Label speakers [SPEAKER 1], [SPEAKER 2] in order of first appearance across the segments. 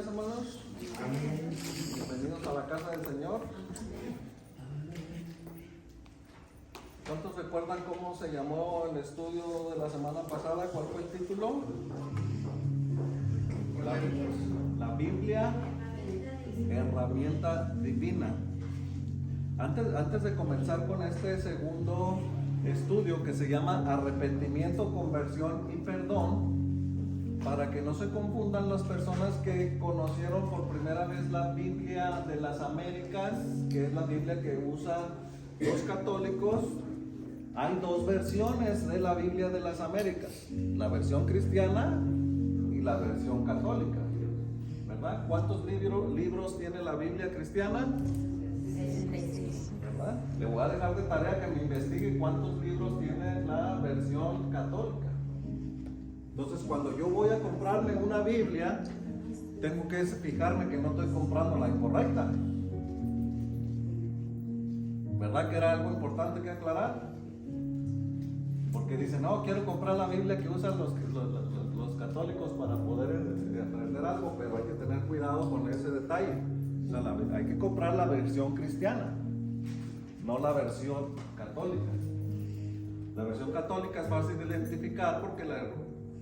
[SPEAKER 1] hermanos. Bienvenidos a la casa del Señor. ¿Cuántos recuerdan cómo se llamó el estudio de la semana pasada? ¿Cuál fue el título? La Biblia, herramienta divina. Antes de comenzar con este segundo estudio que se llama arrepentimiento, conversión y perdón, para que no se confundan las personas que conocieron por primera vez la Biblia de las Américas, que es la Biblia que usan los católicos, hay dos versiones de la Biblia de las Américas, la versión cristiana y la versión católica, ¿verdad? ¿Cuántos libros tiene la Biblia cristiana?
[SPEAKER 2] 66.
[SPEAKER 1] ¿Verdad? Le voy a dejar de tarea que me investigue cuántos libros tiene la versión católica. Entonces, cuando yo voy a comprarme una Biblia, tengo que fijarme que no estoy comprando la incorrecta. ¿Verdad que era algo importante que aclarar? Porque dicen, no, quiero comprar la Biblia que usan los católicos para poder aprender algo, pero hay que tener cuidado con ese detalle. O sea, hay que comprar la versión cristiana, no la versión católica. La versión católica es fácil de identificar porque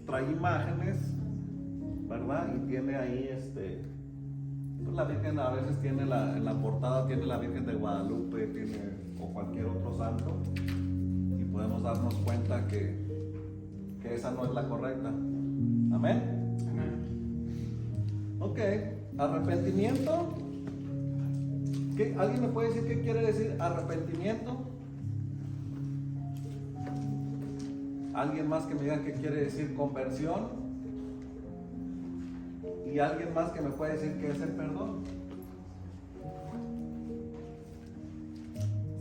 [SPEAKER 1] trae imágenes, ¿verdad? Y tiene ahí pues la Virgen a veces tiene en la portada tiene la Virgen de Guadalupe, o cualquier otro santo, y podemos darnos cuenta que esa no es la correcta. Amén. Ok, arrepentimiento. ¿Alguien me puede decir qué quiere decir arrepentimiento? ¿Alguien más que me diga qué quiere decir conversión? ¿Y alguien más que me puede decir qué es el perdón?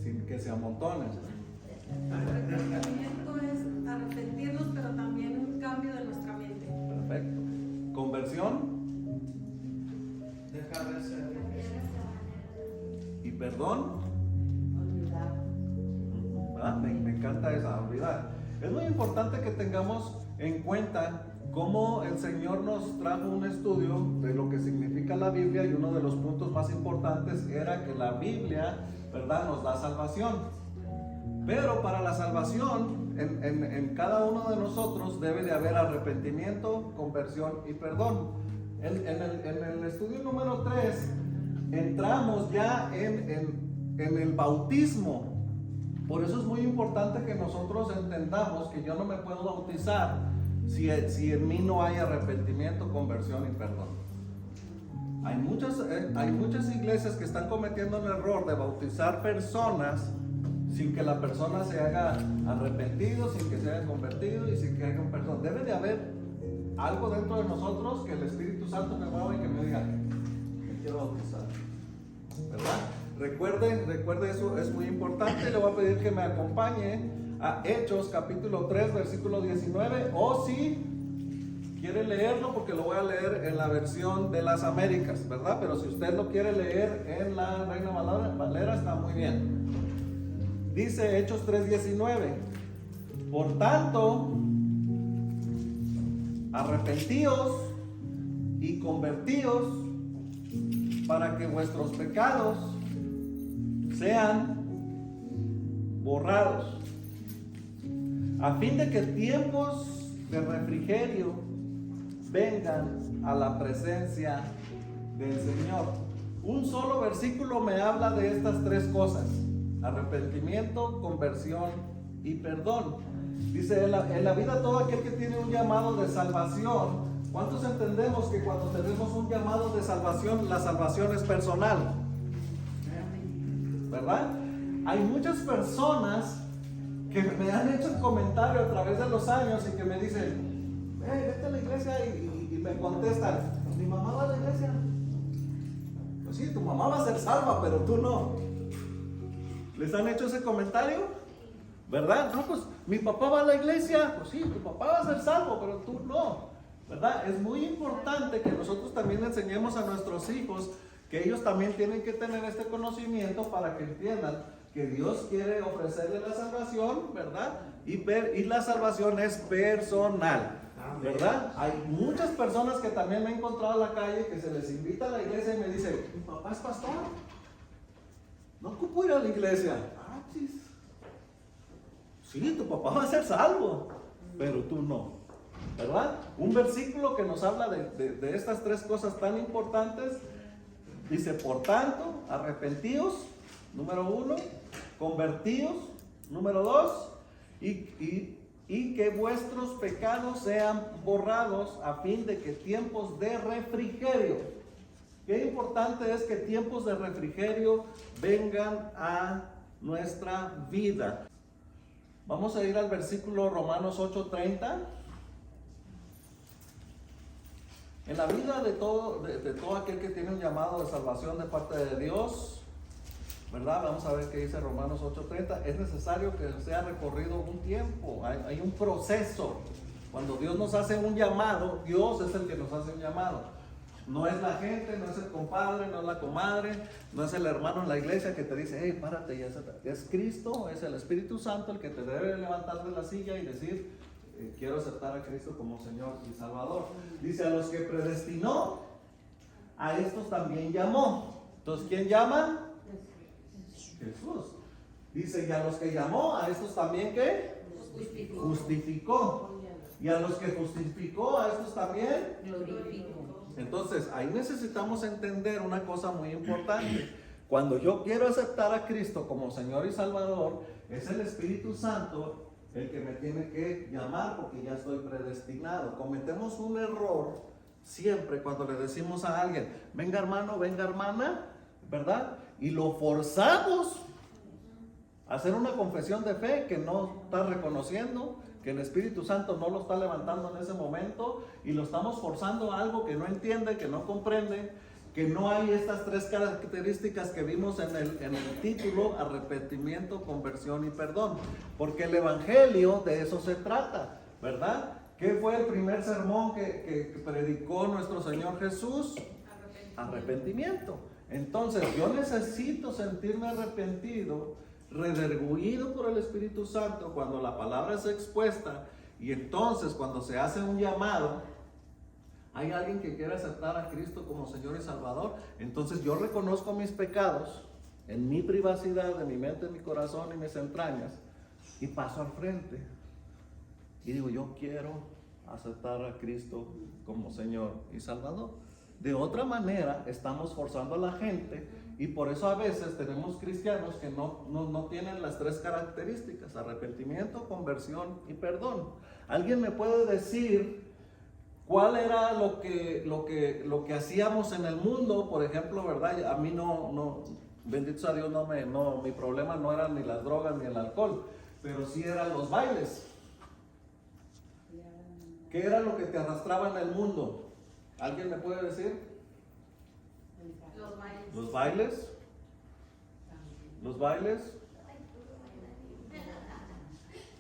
[SPEAKER 1] Sin que se amontonen.
[SPEAKER 3] Arrepentimiento es arrepentirnos, pero también un cambio de nuestra mente.
[SPEAKER 1] Perfecto. ¿Conversión?
[SPEAKER 4] Dejar de ser.
[SPEAKER 1] ¿Y perdón?
[SPEAKER 2] Olvidar.
[SPEAKER 1] ¿Verdad? Me encanta esa, olvidar. Es muy importante que tengamos en cuenta cómo el Señor nos trajo un estudio de lo que significa la Biblia, y uno de los puntos más importantes era que la Biblia, ¿verdad?, nos da salvación. Pero para la salvación, en cada uno de nosotros debe de haber arrepentimiento, conversión y perdón. En el estudio número 3 entramos ya en el bautismo. Por eso es muy importante que nosotros entendamos que yo no me puedo bautizar si en mí no hay arrepentimiento, conversión y perdón. Hay muchas iglesias que están cometiendo el error de bautizar personas sin que la persona se haya arrepentido, sin que se haya convertido y sin que haya un perdón. Debe de haber algo dentro de nosotros que el Espíritu Santo me mueva y que me diga, me quiero bautizar, ¿verdad? Recuerde, eso es muy importante. Le voy a pedir que me acompañe a Hechos capítulo 3 versículo 19, o si quiere leerlo, porque lo voy a leer en la versión de las Américas, ¿verdad? Pero si usted lo quiere leer en la Reina Valera, está muy bien. Dice Hechos 3:19: por tanto, arrepentíos y convertíos para que vuestros pecados sean borrados, a fin de que tiempos de refrigerio vengan a la presencia del Señor. Un solo versículo me habla de estas tres cosas: arrepentimiento, conversión y perdón. Dice, en la vida todo aquel que tiene un llamado de salvación. ¿Cuántos entendemos que cuando tenemos un llamado de salvación, la salvación es personal? ¿Verdad? Hay muchas personas que me han hecho el comentario a través de los años y que me dicen, vete a la iglesia, y me contestan, mi mamá va a la iglesia. Pues sí, tu mamá va a ser salva, pero tú no. ¿Les han hecho ese comentario? ¿Verdad? No, pues mi papá va a la iglesia. Pues sí, tu papá va a ser salvo, pero tú no. ¿Verdad? Es muy importante que nosotros también enseñemos a nuestros hijos que ellos también tienen que tener este conocimiento para que entiendan que Dios quiere ofrecerle la salvación, ¿verdad? Y la salvación es personal. ¿verdad? Hay muchas personas que también me he encontrado en la calle que se les invita a la iglesia y me dicen, mi papá es pastor, no ocupo ir a la iglesia. Ah, sí, tu papá va a ser salvo, pero tú no, ¿verdad? Un versículo que nos habla de estas tres cosas tan importantes, dice, por tanto, arrepentíos, número 1, convertíos, número 2, y que vuestros pecados sean borrados a fin de que tiempos de refrigerio. Qué importante es que tiempos de refrigerio vengan a nuestra vida. Vamos a ir al versículo Romanos 8:30. En la vida de todo aquel que tiene un llamado de salvación de parte de Dios, ¿verdad? Vamos a ver qué dice Romanos 8:30. Es necesario que sea recorrido un tiempo, hay un proceso. Cuando Dios nos hace un llamado, Dios es el que nos hace un llamado. No es la gente, no es el compadre, no es la comadre, no es el hermano en la iglesia que te dice, hey, párate, ya es Cristo, es el Espíritu Santo el que te debe levantar de la silla y decir, quiero aceptar a Cristo como Señor y Salvador. Dice, a los que predestinó, a estos también llamó. Entonces, ¿quién llama? Jesús. Dice, y a los que llamó, a estos también, ¿qué? Justificó. Y a los que justificó, a estos también
[SPEAKER 2] Glorificó.
[SPEAKER 1] Entonces, ahí necesitamos entender una cosa muy importante. Cuando yo quiero aceptar a Cristo como Señor y Salvador, es el Espíritu Santo el que me tiene que llamar porque ya estoy predestinado. Cometemos un error siempre cuando le decimos a alguien, venga hermano, venga hermana, ¿verdad? Y lo forzamos a hacer una confesión de fe que no está reconociendo, que el Espíritu Santo no lo está levantando en ese momento y lo estamos forzando a algo que no entiende, que no comprende, que no hay estas tres características que vimos en el título, arrepentimiento, conversión y perdón, porque el Evangelio de eso se trata, ¿verdad? ¿Qué fue el primer sermón que predicó nuestro Señor Jesús? Arrepentimiento. Entonces yo necesito sentirme arrepentido, redarguido por el Espíritu Santo cuando la palabra es expuesta, y entonces cuando se hace un llamado, hay alguien que quiere aceptar a Cristo como Señor y Salvador, entonces yo reconozco mis pecados en mi privacidad de mi mente, mi corazón y mis entrañas, y paso al frente y digo, yo quiero aceptar a Cristo como Señor y Salvador. De otra manera estamos forzando a la gente, y por eso a veces tenemos cristianos que no tienen las tres características: arrepentimiento, conversión y perdón. ¿Alguien me puede decir cuál era lo que hacíamos en el mundo? Por ejemplo, ¿verdad? A mí bendito sea Dios, mi problema no eran ni las drogas ni el alcohol, pero sí eran los bailes. ¿Qué era lo que te arrastraba en el mundo? ¿Alguien me puede decir?
[SPEAKER 3] Los bailes.
[SPEAKER 1] Los bailes. Los bailes.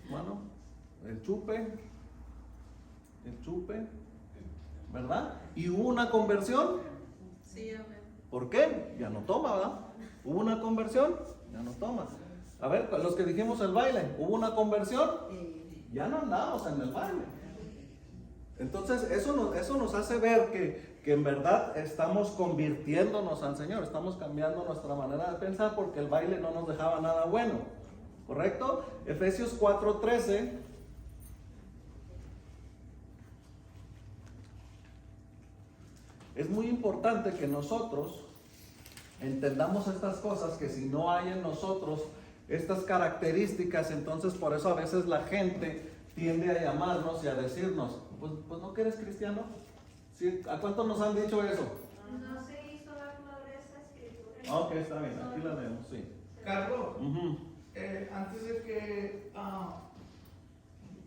[SPEAKER 1] Bueno, el chupe, ¿verdad? ¿Y hubo una conversión?
[SPEAKER 3] Sí, amén.
[SPEAKER 1] ¿Por qué? Ya no toma, ¿verdad? ¿Hubo una conversión? Ya no toma. A ver, los que dijimos el baile, ¿hubo una conversión? Ya no andamos en el baile. Entonces eso nos hace ver que en verdad estamos convirtiéndonos al Señor, estamos cambiando nuestra manera de pensar, porque el baile no nos dejaba nada bueno, ¿correcto? Efesios 4:13. Es muy importante que nosotros entendamos estas cosas, que si no hay en nosotros estas características, entonces por eso a veces la gente tiende a llamarnos y a decirnos, pues no que eres cristiano. ¿Sí? ¿A cuántos nos han dicho eso?
[SPEAKER 2] No se hizo la de esa escritura.
[SPEAKER 1] Ok, está bien, aquí la vemos, sí.
[SPEAKER 4] Carlos,
[SPEAKER 1] Ujú.
[SPEAKER 4] antes de que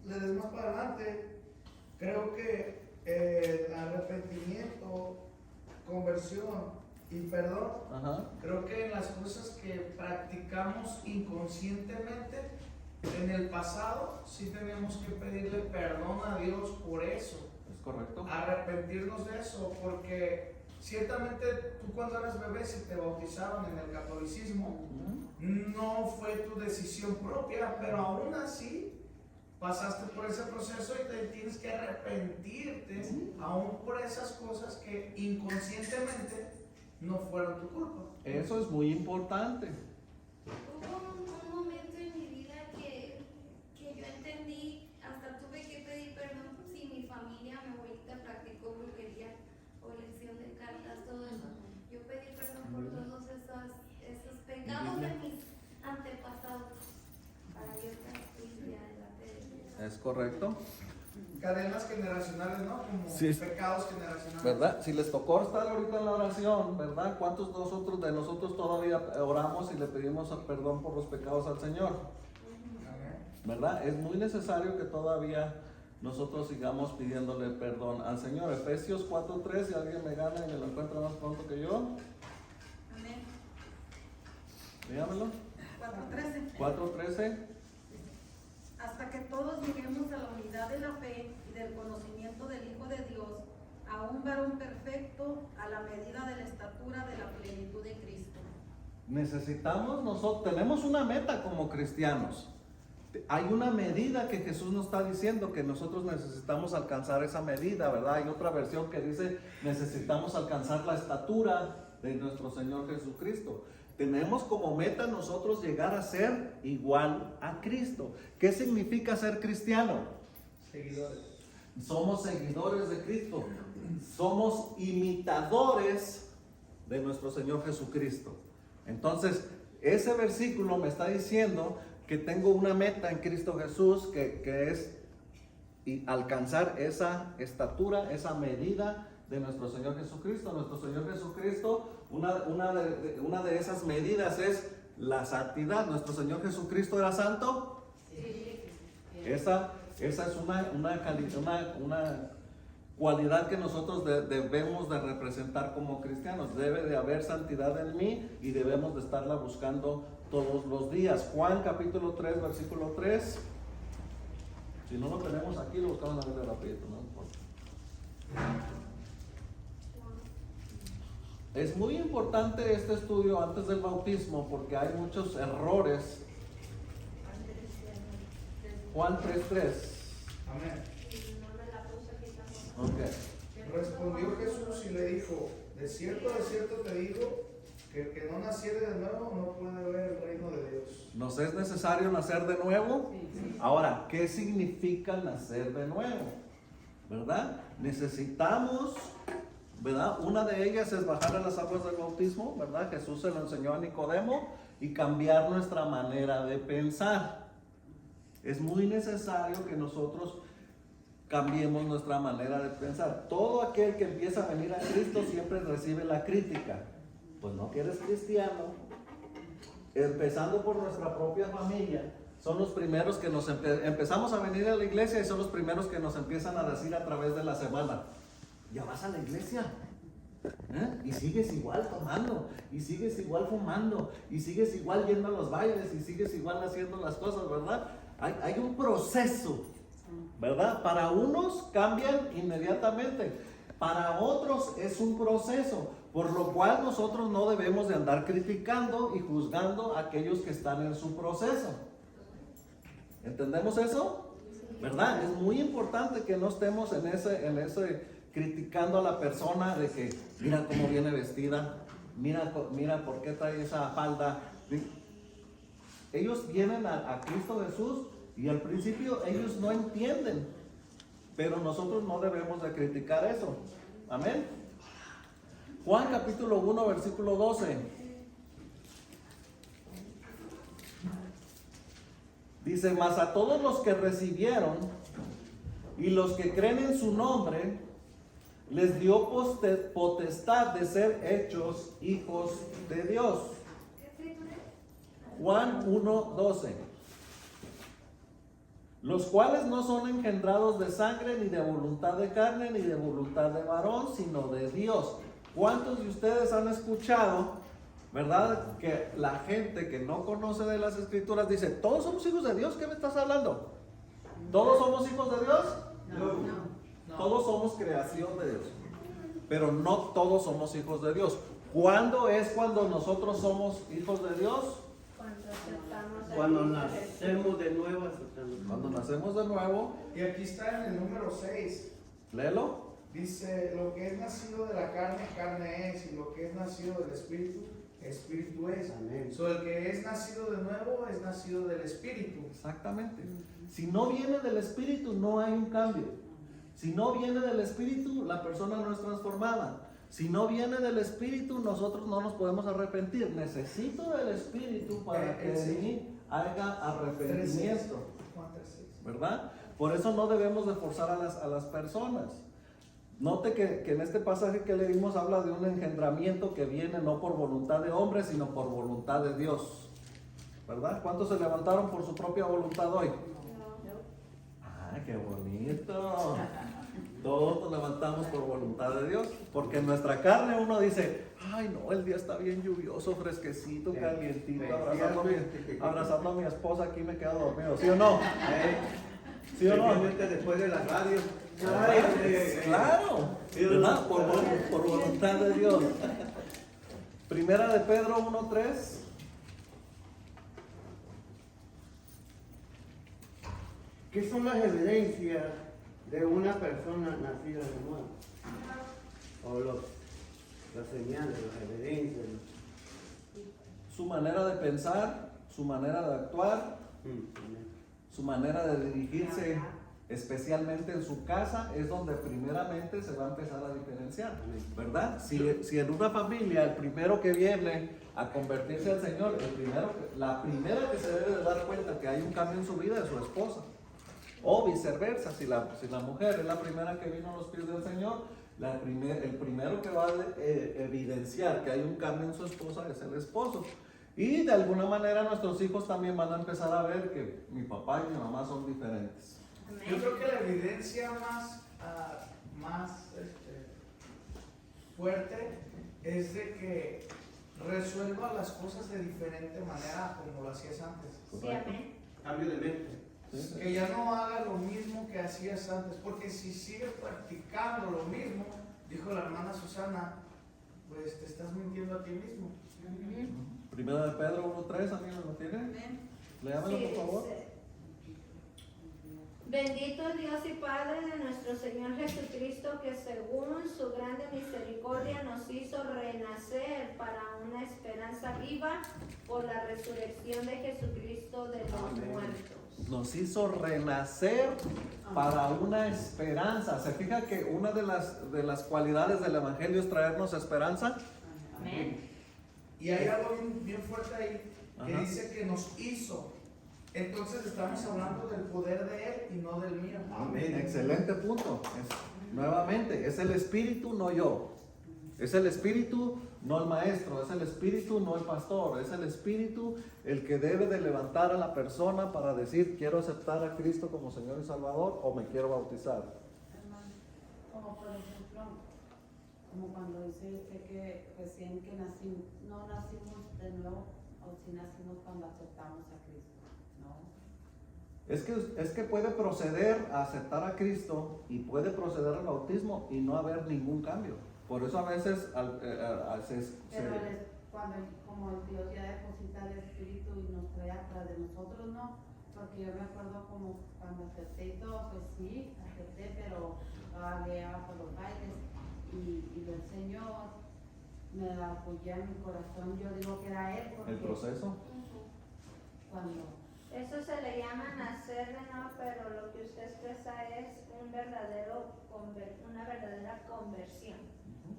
[SPEAKER 4] le des más para adelante, creo que arrepentimiento, conversión y perdón,
[SPEAKER 1] Ajá.
[SPEAKER 4] creo que en las cosas que practicamos inconscientemente en el pasado, sí tenemos que pedirle perdón a Dios por eso.
[SPEAKER 1] Es correcto.
[SPEAKER 4] Arrepentirnos de eso, porque ciertamente tú cuando eras bebé, si te bautizaron en el catolicismo, no fue tu decisión propia, pero aún así pasaste por ese proceso y te tienes que arrepentirte aún por esas cosas que inconscientemente no fueron tu culpa.
[SPEAKER 1] Eso es muy importante.
[SPEAKER 2] Hubo un momento en mi vida que yo entendí, hasta tuve que pedir perdón por si mi familia, mi abuelita practicó brujería o lección de cartas, todo eso. Yo pedí perdón por todos esos pecados de mis antepasados para yo estar limpia delante de Dios.
[SPEAKER 1] ¿Es correcto?
[SPEAKER 4] Cadenas generacionales, ¿no? Como
[SPEAKER 1] Sí.
[SPEAKER 4] pecados generacionales.
[SPEAKER 1] ¿Verdad? Si les tocó estar ahorita en la oración, ¿verdad? ¿Cuántos de nosotros todavía oramos y le pedimos perdón por los pecados al Señor?
[SPEAKER 4] Amén.
[SPEAKER 1] ¿Verdad? Es muy necesario que todavía nosotros sigamos pidiéndole perdón al Señor. Efesios 4:3, si alguien me gana y me lo encuentra más pronto que yo,
[SPEAKER 3] Amén.
[SPEAKER 1] dígamelo.
[SPEAKER 3] 4:13.
[SPEAKER 1] 4:13.
[SPEAKER 3] Hasta que todos lleguemos a la unidad de la fe y del conocimiento del Hijo de Dios, a un varón perfecto, a la medida de la estatura de la plenitud de Cristo.
[SPEAKER 1] Necesitamos, nosotros tenemos una meta como cristianos. Hay una medida que Jesús nos está diciendo que nosotros necesitamos alcanzar esa medida, ¿verdad? Hay otra versión que dice necesitamos alcanzar la estatura de nuestro Señor Jesucristo. Tenemos como meta nosotros llegar a ser igual a Cristo. ¿Qué significa ser cristiano?
[SPEAKER 4] Seguidores.
[SPEAKER 1] Somos seguidores de Cristo. Somos imitadores de nuestro Señor Jesucristo. Entonces, ese versículo me está diciendo que tengo una meta en Cristo Jesús que es alcanzar esa estatura, esa medida de nuestro Señor Jesucristo. Nuestro Señor Jesucristo, una de esas medidas es la santidad. ¿Nuestro Señor Jesucristo era santo?
[SPEAKER 2] Sí.
[SPEAKER 1] Esa es una cualidad que nosotros debemos de representar como cristianos. Debe de haber santidad en mí y debemos de estarla buscando todos los días. Juan capítulo 3, versículo 3. Si no lo tenemos aquí, lo buscamos a ver rapidito, no importa. Es muy importante este estudio antes del bautismo porque hay muchos errores. Juan 3:3.
[SPEAKER 4] Amén.
[SPEAKER 2] Y no me la puse aquí tampoco.
[SPEAKER 1] Ok.
[SPEAKER 4] Respondió Jesús y le dijo, de cierto te digo, que el que no naciere de nuevo no puede ver el reino de Dios.
[SPEAKER 1] ¿Nos es necesario nacer de nuevo? Ahora, ¿qué significa nacer de nuevo? ¿Verdad? Necesitamos, ¿verdad? Una de ellas es bajar a las aguas del bautismo, ¿verdad? Jesús se lo enseñó a Nicodemo y cambiar nuestra manera de pensar. Es muy necesario que nosotros cambiemos nuestra manera de pensar. Todo aquel que empieza a venir a Cristo siempre recibe la crítica. Pues no que eres cristiano, empezando por nuestra propia familia. Son los primeros que nos empezamos a venir a la iglesia y son los primeros que nos empiezan a decir a través de la semana: ya vas a la iglesia, ¿eh? Y sigues igual tomando, y sigues igual fumando, y sigues igual yendo a los bailes, y sigues igual haciendo las cosas, ¿verdad? Hay un proceso, ¿verdad? Para unos cambian inmediatamente, para otros es un proceso, por lo cual nosotros no debemos de andar criticando y juzgando a aquellos que están en su proceso. ¿Entendemos eso? ¿Verdad? Es muy importante que no estemos en ese criticando a la persona de que mira cómo viene vestida, mira por qué trae esa falda. Ellos vienen a Cristo Jesús y al principio ellos no entienden, pero nosotros no debemos de criticar eso. Amén. Juan capítulo 1 versículo 12 dice: mas a todos los que recibieron y los que creen en su nombre les dio potestad de ser hechos hijos de Dios.
[SPEAKER 2] ¿Qué escritura es?
[SPEAKER 1] Juan 1:12. Los cuales no son engendrados de sangre, ni de voluntad de carne, ni de voluntad de varón, sino de Dios. ¿Cuántos de ustedes han escuchado, verdad, que la gente que no conoce de las escrituras dice: todos somos hijos de Dios? ¿Qué me estás hablando? ¿Todos somos hijos de Dios?
[SPEAKER 4] No.
[SPEAKER 1] Todos somos creación de Dios, pero no todos somos hijos de Dios. ¿Cuándo es cuando nosotros somos hijos de Dios?
[SPEAKER 2] Cuando
[SPEAKER 5] Cuando nacemos de nuevo, aceptamos.
[SPEAKER 1] Cuando nacemos de nuevo,
[SPEAKER 4] Y aquí está en el número 6.
[SPEAKER 1] léelo.
[SPEAKER 4] Dice, lo que es nacido de la carne, carne es, y lo que es nacido del espíritu, espíritu es.
[SPEAKER 5] Amén.
[SPEAKER 4] So, el que es nacido de nuevo es nacido del espíritu.
[SPEAKER 1] Exactamente. Si no viene del Espíritu, no hay un cambio. Si no viene del Espíritu, la persona no es transformada. Si no viene del Espíritu, nosotros no nos podemos arrepentir. Necesito del Espíritu para que en mí haya arrepentimiento,
[SPEAKER 4] Juan 3:6.
[SPEAKER 1] ¿verdad? Por eso no debemos de forzar a las personas. Note que en este pasaje que leímos habla de un engendramiento que viene no por voluntad de hombre, sino por voluntad de Dios, ¿verdad? ¿Cuántos se levantaron por su propia voluntad hoy? ¡Ah, qué bonito! Todos nos levantamos por voluntad de Dios, porque en nuestra carne uno dice, ay no, el día está bien lluvioso, fresquecito, calientito, abrazando a mi esposa, aquí me quedo dormido, ¿sí o no? ¿Sí o no?
[SPEAKER 5] Especialmente después de la radio.
[SPEAKER 1] Claro, ¿verdad? Por voluntad de Dios. Primera de Pedro 1:3.
[SPEAKER 5] ¿Qué son las evidencias de una persona nacida de nuevo? O las señales, las evidencias.
[SPEAKER 1] Su manera de pensar, su manera de actuar, su manera de dirigirse, especialmente en su casa, es donde primeramente se va a empezar a diferenciar, ¿verdad? Si en una familia el primero que viene a convertirse al Señor, la primera que se debe de dar cuenta que hay un cambio en su vida es su esposa. O viceversa, si la mujer es la primera que vino a los pies del Señor, el primero que va a evidenciar que hay un cambio en su esposa es el esposo. Y de alguna manera nuestros hijos también van a empezar a ver que mi papá y mi mamá son diferentes.
[SPEAKER 4] Yo creo que la evidencia más fuerte es de que resuelva las cosas de diferente manera como lo hacías antes.
[SPEAKER 2] Sí, amén.
[SPEAKER 5] Cambio de mente.
[SPEAKER 1] ¿Sí?
[SPEAKER 4] Que ya no haga lo mismo que hacías antes, porque si sigues practicando lo mismo, dijo la hermana Susana, pues te estás mintiendo a ti mismo.
[SPEAKER 1] Primera de Pedro 1:3, amigos, ¿lo tienen? Léamelo, por favor.
[SPEAKER 2] Dice, bendito el Dios y Padre de nuestro Señor Jesucristo, que según su grande misericordia nos hizo renacer para una esperanza viva por la resurrección de Jesucristo de los muertos.
[SPEAKER 1] Nos hizo renacer para una esperanza. ¿Se fija que una de las cualidades del Evangelio es traernos esperanza?
[SPEAKER 2] Amén.
[SPEAKER 4] Y hay algo bien fuerte ahí, que
[SPEAKER 1] Ajá.
[SPEAKER 4] dice que nos hizo. Entonces estamos hablando del poder de Él y no del mío.
[SPEAKER 5] Amén.
[SPEAKER 1] Excelente punto. Nuevamente, es el Espíritu, no yo. Es el Espíritu, no el maestro. Es el Espíritu, no el pastor. Es el Espíritu el que debe de levantar a la persona para decir, quiero aceptar a Cristo como Señor y Salvador o me quiero bautizar.
[SPEAKER 3] Hermano, como por ejemplo, como cuando dice usted que recién que nacimos, no nacimos de nuevo, o si nacimos cuando aceptamos a Cristo, ¿no?
[SPEAKER 1] Es que puede proceder a aceptar a Cristo y puede proceder al bautismo y no haber ningún cambio. Por eso a veces
[SPEAKER 3] Pero cuando como el Dios ya deposita el Espíritu y nos trae atrás de nosotros, ¿no? Porque yo me acuerdo como cuando acepté y todo, pues sí, acepté, pero todavía por los bailes y del Señor me apoyé en mi corazón, yo digo que era Él, porque
[SPEAKER 1] el proceso.
[SPEAKER 3] cuando
[SPEAKER 2] Eso se le llama nacer de nuevo, pero lo que usted expresa es una verdadera conversión.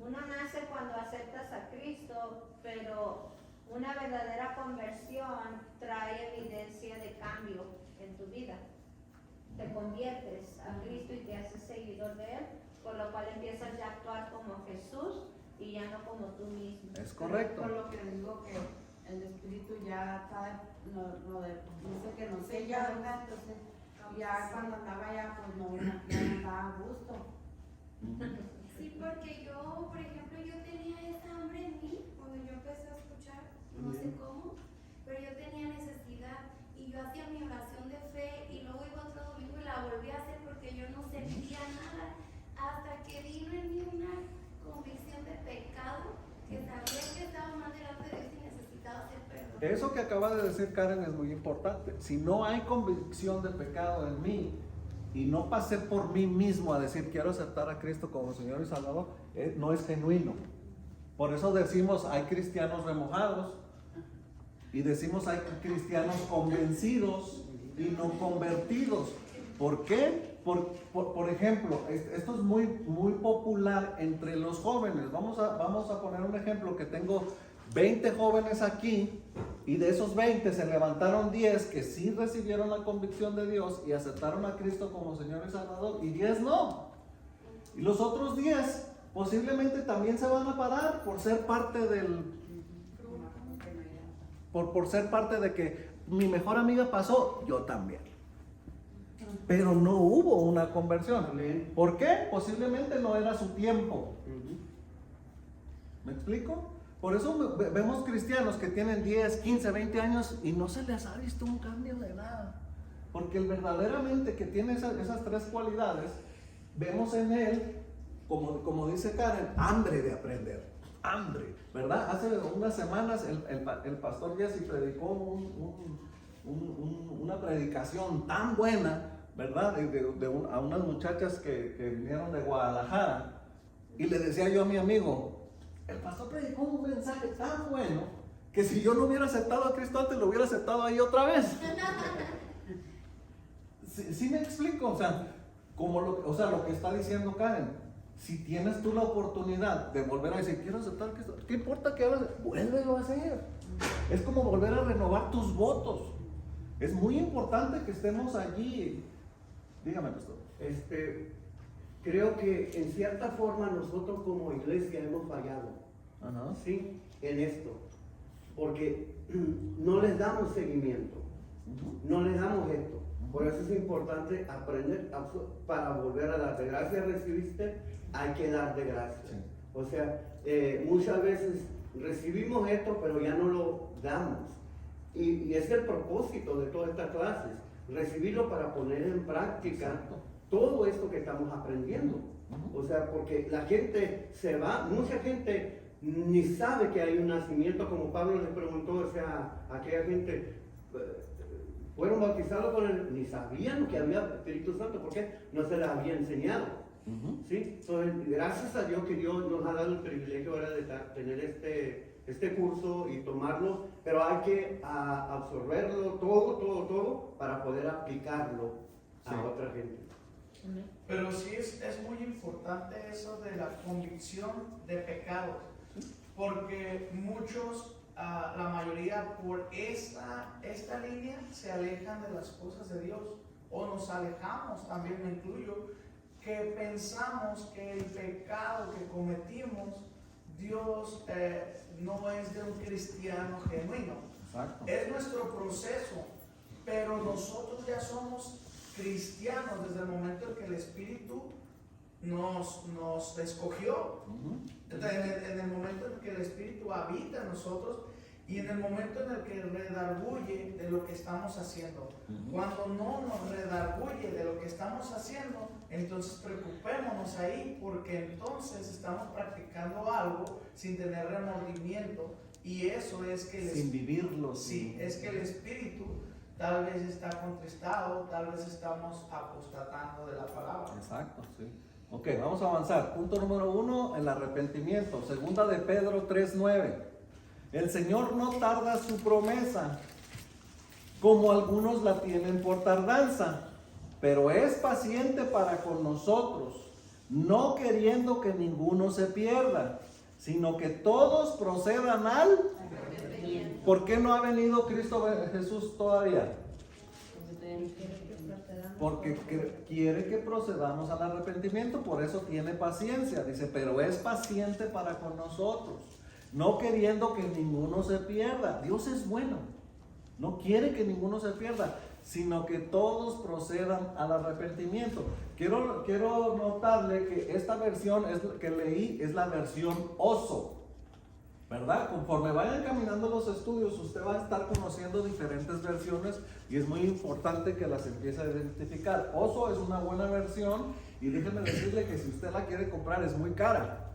[SPEAKER 2] Uno nace cuando aceptas a Cristo, pero una verdadera conversión trae evidencia de cambio en tu vida. Te conviertes a Cristo y te haces seguidor de Él, por lo cual empiezas ya a actuar como Jesús y ya no como tú mismo.
[SPEAKER 1] Es correcto.
[SPEAKER 3] por lo que digo que el Espíritu ya sabe, dice que no sé ya, ¿verdad? Entonces ya cuando andaba ya, pues no estaba a gusto.
[SPEAKER 2] Sí, porque yo, por ejemplo, yo tenía esa hambre en mí cuando yo empecé a escuchar, no sé cómo, pero yo tenía necesidad y yo hacía mi oración de fe y luego iba otro domingo y la volví a hacer porque yo no sentía nada, hasta que vino en mí una convicción de pecado, que sabía que estaba mal delante de Dios y necesitaba ser perdonada.
[SPEAKER 1] Eso que acaba de decir Karen es muy importante. Si no hay convicción de pecado en mí y no pasé por mí mismo a decir quiero aceptar a Cristo como Señor y Salvador, no es genuino. Por eso decimos hay cristianos remojados y decimos hay cristianos convencidos y no convertidos. ¿Por qué? Por ejemplo, esto es muy, muy popular entre los jóvenes. Vamos a poner un ejemplo que tengo 20 jóvenes aquí y de esos 20 se levantaron 10 que sí recibieron la convicción de Dios y aceptaron a Cristo como Señor y Salvador y 10 no. Y los otros 10 posiblemente también se van a parar por ser parte del... Por ser parte de que mi mejor amiga pasó, yo también. Pero no hubo una conversión.
[SPEAKER 5] Amén.
[SPEAKER 1] ¿Por qué? Posiblemente no era su tiempo.
[SPEAKER 5] Ujú.
[SPEAKER 1] ¿Me explico? Por eso vemos cristianos que tienen 10, 15, 20 años y no se les ha visto un cambio de nada. Porque el verdaderamente que tiene esas tres cualidades, vemos en él, como dice Karen, hambre de aprender. Hambre, ¿verdad? Hace unas semanas el pastor Jesse predicó una predicación tan buena, ¿verdad? A unas muchachas que vinieron de Guadalajara. Y le decía yo a mi amigo, el pastor predicó un mensaje tan bueno que si yo no hubiera aceptado a Cristo antes, lo hubiera aceptado ahí otra vez. ¿Sí me explico? O sea, lo que está diciendo Karen. Si tienes tú la oportunidad de volver a decir, quiero aceptar a Cristo, ¿qué importa que hagas? Vuélvelo a hacer. Es como volver a renovar tus votos. Es muy importante que estemos allí. Dígame, pastor.
[SPEAKER 5] Creo que en cierta forma nosotros como iglesia hemos fallado,
[SPEAKER 1] Ajá.
[SPEAKER 5] ¿sí? En esto, porque no les damos seguimiento, no les damos esto. Por eso es importante aprender para volver a dar de gracia. Recibiste, hay que dar de gracia.
[SPEAKER 1] Sí.
[SPEAKER 5] O sea, muchas veces recibimos esto, pero ya no lo damos. Y es el propósito de todas estas clases, recibirlo para poner en práctica.
[SPEAKER 1] Exacto.
[SPEAKER 5] Todo esto que estamos aprendiendo. O sea, porque la gente se va, mucha gente ni sabe que hay un nacimiento, como Pablo le preguntó, o sea, aquella gente fueron bautizados con él, ni sabían que había Espíritu Santo, porque no se les había enseñado. ¿Sí? Entonces, gracias a Dios que Dios nos ha dado el privilegio ahora de tener este curso y tomarlo, pero hay que absorberlo todo para poder aplicarlo a otra gente.
[SPEAKER 4] Pero sí es muy importante eso de la convicción de pecados, porque muchos, la mayoría por esta línea se alejan de las cosas de Dios, o nos alejamos, también me incluyo, que pensamos que el pecado que cometimos, Dios no es de un cristiano genuino.
[SPEAKER 1] Exacto.
[SPEAKER 4] Es nuestro proceso, pero nosotros ya somos cristianos desde el momento en que el Espíritu nos escogió. Entonces, en el momento en que el Espíritu habita en nosotros y en el momento en el que redarguye de lo que estamos haciendo. Cuando no nos redarguye de lo que estamos haciendo, entonces preocupémonos ahí, porque entonces estamos practicando algo sin tener remordimiento, y eso es que
[SPEAKER 1] Sin vivirlo.
[SPEAKER 4] sí, es que el Espíritu tal vez está contristado, tal vez estamos apostatando de la palabra.
[SPEAKER 1] Exacto, sí. Ok, vamos a avanzar. Punto número 1, el arrepentimiento. Segunda de Pedro 3:9. El Señor no tarda su promesa, como algunos la tienen por tardanza, pero es paciente para con nosotros, no queriendo que ninguno se pierda, sino que todos procedan al... ¿Por qué no ha venido Cristo Jesús todavía? Porque quiere que procedamos al arrepentimiento, por eso tiene paciencia. Dice, pero es paciente para con nosotros, no queriendo que ninguno se pierda. Dios es bueno, no quiere que ninguno se pierda, sino que todos procedan al arrepentimiento. Quiero notarle que esta versión que leí es la versión Oso, ¿verdad? Conforme vayan caminando los estudios, usted va a estar conociendo diferentes versiones y es muy importante que las empiece a identificar. Oso es una buena versión y déjenme decirle que si usted la quiere comprar es muy cara,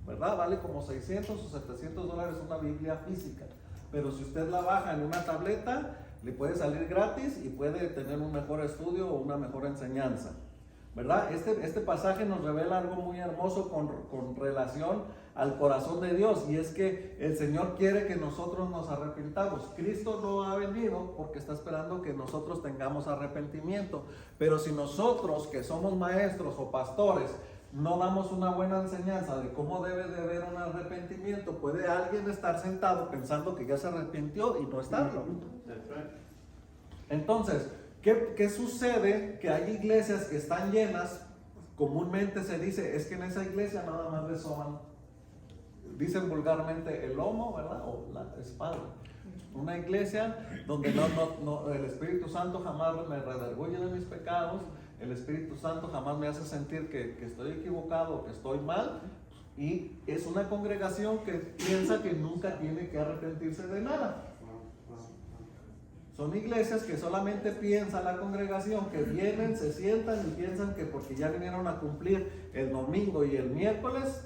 [SPEAKER 1] ¿verdad? Vale como $600 o $700 una Biblia física. pero si usted la baja en una tableta, le puede salir gratis y puede tener un mejor estudio o una mejor enseñanza, ¿verdad? Este pasaje nos revela algo muy hermoso con relación al corazón de Dios, y es que el Señor quiere que nosotros nos arrepintamos. Cristo no ha venido porque está esperando que nosotros tengamos arrepentimiento, pero si nosotros, que somos maestros o pastores, no damos una buena enseñanza de cómo debe de haber un arrepentimiento, puede alguien estar sentado pensando que ya se arrepintió y no estarlo. Entonces, ¿qué sucede? Que hay iglesias que están llenas, comúnmente se dice, es que en esa iglesia nada más le soban, dicen vulgarmente, el lomo, ¿verdad? O la espalda. Una iglesia donde el Espíritu Santo jamás me redarguye de mis pecados, el Espíritu Santo jamás me hace sentir que estoy equivocado, que estoy mal, y es una congregación que piensa que nunca tiene que arrepentirse de nada. Son iglesias que solamente piensa la congregación, que vienen, se sientan y piensan que porque ya vinieron a cumplir el domingo y el miércoles,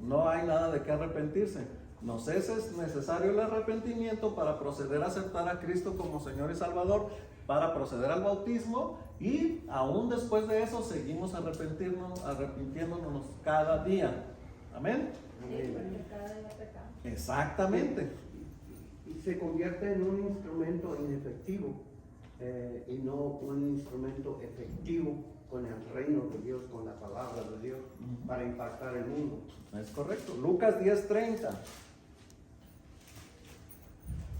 [SPEAKER 1] no hay nada de qué arrepentirse. Nos es necesario el arrepentimiento para proceder a aceptar a Cristo como Señor y Salvador, para proceder al bautismo, y aún después de eso seguimos arrepintiéndonos cada día. Amén.
[SPEAKER 3] Sí, porque cada día pecamos.
[SPEAKER 1] Exactamente.
[SPEAKER 5] Y se convierte en un instrumento inefectivo y no un instrumento efectivo con el reino de Dios, con la palabra de Dios, para impactar el mundo.
[SPEAKER 1] Es correcto. Lucas 10:30.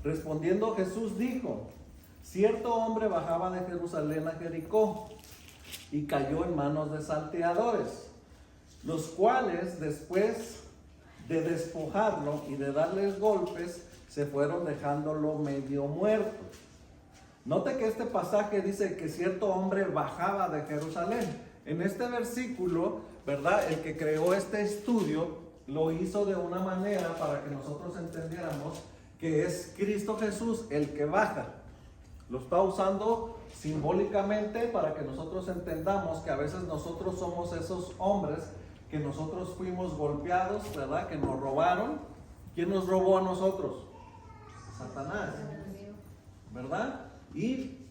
[SPEAKER 1] Respondiendo Jesús dijo: cierto hombre bajaba de Jerusalén a Jericó y cayó en manos de salteadores, los cuales después de despojarlo y de darles golpes, se fueron dejándolo medio muerto. Note que este pasaje dice que cierto hombre bajaba de Jerusalén. En este versículo, ¿verdad? El que creó este estudio lo hizo de una manera para que nosotros entendiéramos que es Cristo Jesús el que baja. Lo está usando simbólicamente para que nosotros entendamos que a veces nosotros somos esos hombres que nosotros fuimos golpeados, ¿verdad? Que nos robaron. ¿Quién nos robó a nosotros? Satanás, ¿verdad? Y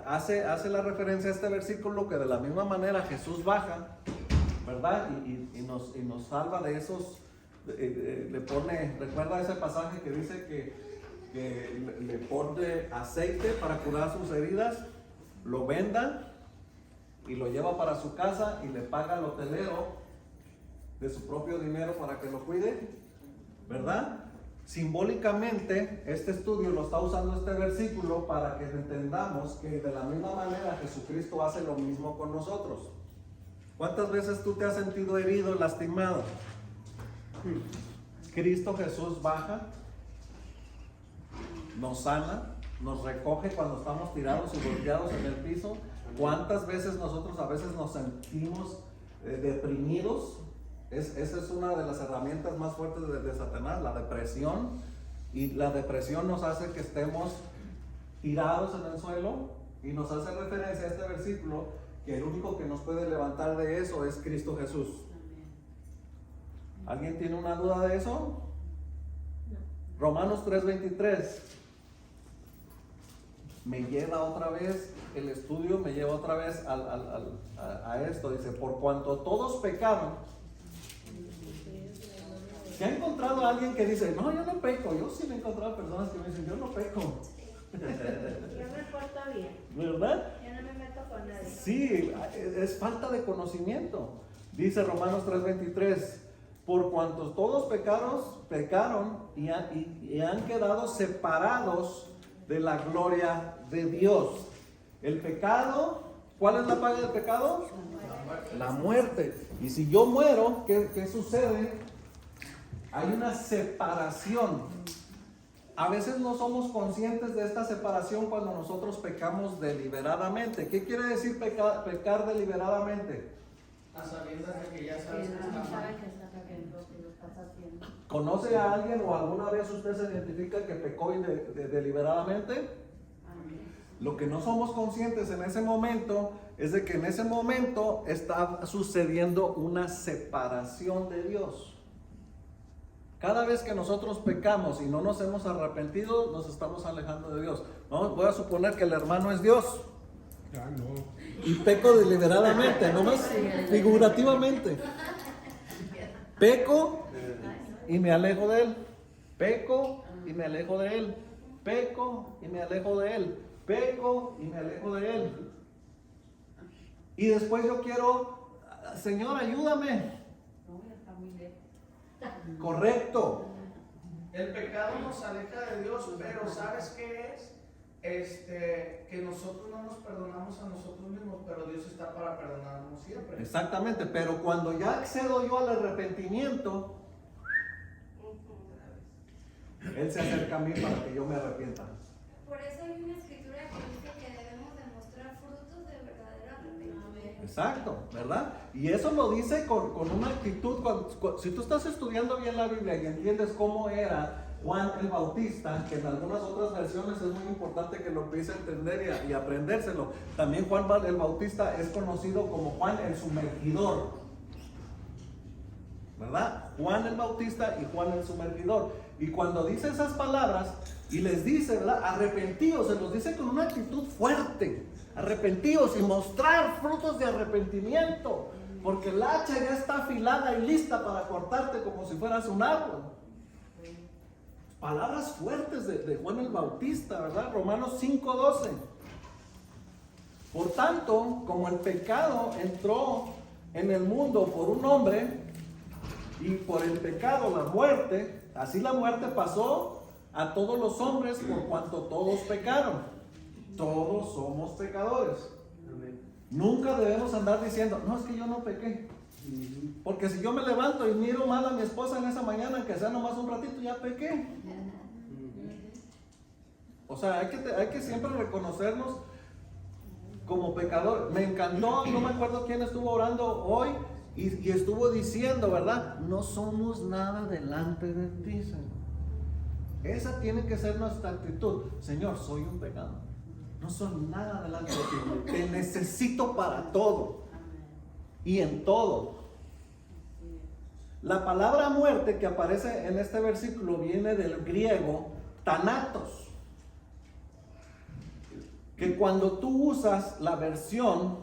[SPEAKER 1] hace la referencia a este versículo que de la misma manera Jesús baja, ¿verdad? Y nos salva de esos, le pone, recuerda ese pasaje que dice que le pone aceite para curar sus heridas, lo venda y lo lleva para su casa y le paga al hotelero de su propio dinero para que lo cuide, ¿verdad? Simbólicamente, este estudio lo está usando este versículo para que entendamos que de la misma manera Jesucristo hace lo mismo con nosotros. ¿Cuántas veces tú te has sentido herido, lastimado? Cristo Jesús baja, nos sana, nos recoge cuando estamos tirados y golpeados en el piso. ¿Cuántas veces nosotros a veces nos sentimos deprimidos? Esa es una de las herramientas más fuertes de Satanás, la depresión. Y la depresión nos hace que estemos tirados en el suelo, y nos hace referencia a este versículo que el único que nos puede levantar de eso es Cristo Jesús. ¿Alguien tiene una duda de eso? Romanos 3:23 me lleva otra vez, el estudio me lleva otra vez a esto. Dice: por cuanto todos pecaron. ¿Se ha encontrado a alguien que dice, no, yo no peco? Yo sí me he encontrado personas que me dicen, yo no peco.
[SPEAKER 3] Yo me porto bien.
[SPEAKER 1] ¿Verdad?
[SPEAKER 3] Yo no me meto con nadie.
[SPEAKER 1] Sí, es falta de conocimiento. Dice Romanos 3:23, por cuantos todos pecaron y han quedado separados de la gloria de Dios. El pecado, ¿cuál es la paga del pecado? La muerte. Y si yo muero, ¿qué sucede? Hay una separación. A veces no somos conscientes de esta separación cuando nosotros pecamos deliberadamente. ¿Qué quiere decir pecar deliberadamente?
[SPEAKER 4] A sabiendas de que ya sabes que
[SPEAKER 3] No
[SPEAKER 4] está
[SPEAKER 3] sabe
[SPEAKER 4] mal.
[SPEAKER 3] que está haciendo lo que lo estás haciendo.
[SPEAKER 1] ¿Conoce a alguien o alguna vez usted se identifica que pecó deliberadamente?
[SPEAKER 3] Amén.
[SPEAKER 1] Lo que no somos conscientes en ese momento es de que en ese momento está sucediendo una separación de Dios. Cada vez que nosotros pecamos y no nos hemos arrepentido, nos estamos alejando de Dios. ¿No? Voy a suponer que el hermano es Dios
[SPEAKER 6] Ah, no.
[SPEAKER 1] y peco deliberadamente, no más figurativamente. Peco y me alejo de Él. Peco y me alejo de Él. Peco y me alejo de Él. Peco y me alejo de Él. Y después yo quiero, Señor, ayúdame.
[SPEAKER 3] No, ya está muy lejos.
[SPEAKER 1] Correcto.
[SPEAKER 4] El pecado nos aleja de Dios, pero ¿sabes qué es? Que nosotros no nos perdonamos a nosotros mismos, pero Dios está para perdonarnos siempre.
[SPEAKER 1] Exactamente, pero cuando ya accedo yo al arrepentimiento, Él se acerca a mí para que yo me arrepienta.
[SPEAKER 2] Por eso hay una escritura que dice que debemos demostrar frutos de verdadero arrepentimiento.
[SPEAKER 1] Exacto, ¿verdad? Y eso lo dice con una actitud. Si tú estás estudiando bien la Biblia y entiendes cómo era Juan el Bautista, que en algunas otras versiones es muy importante que lo empiece a entender y aprendérselo. También Juan el Bautista es conocido como Juan el Sumergidor, ¿verdad? Juan el Bautista y Juan el Sumergidor. Y cuando dice esas palabras y les dice, ¿verdad? Arrepentíos, se los dice con una actitud fuerte. Arrepentíos y mostrar frutos de arrepentimiento, porque el hacha ya está afilada y lista para cortarte como si fueras un árbol. Palabras fuertes de Juan el Bautista, ¿verdad? Romanos 5:12. Por tanto, como el pecado entró en el mundo por un hombre, y por el pecado la muerte, así la muerte pasó a todos los hombres por cuanto todos pecaron. Todos somos pecadores.
[SPEAKER 5] Amén.
[SPEAKER 1] Nunca debemos andar diciendo, no, es que yo no pequé. Porque si yo me levanto y miro mal a mi esposa en esa mañana, que sea nomás un ratito, ya pequé. O sea, hay que siempre reconocernos como pecadores. Me encantó, no me acuerdo quién estuvo orando hoy y estuvo diciendo, ¿verdad? No somos nada delante de ti, Señor. Esa tiene que ser nuestra actitud. Señor, soy un pecador. No soy nada delante de ti. Te necesito para todo y en todo. La palabra muerte que aparece en este versículo viene del griego thanatos, que cuando tú usas la versión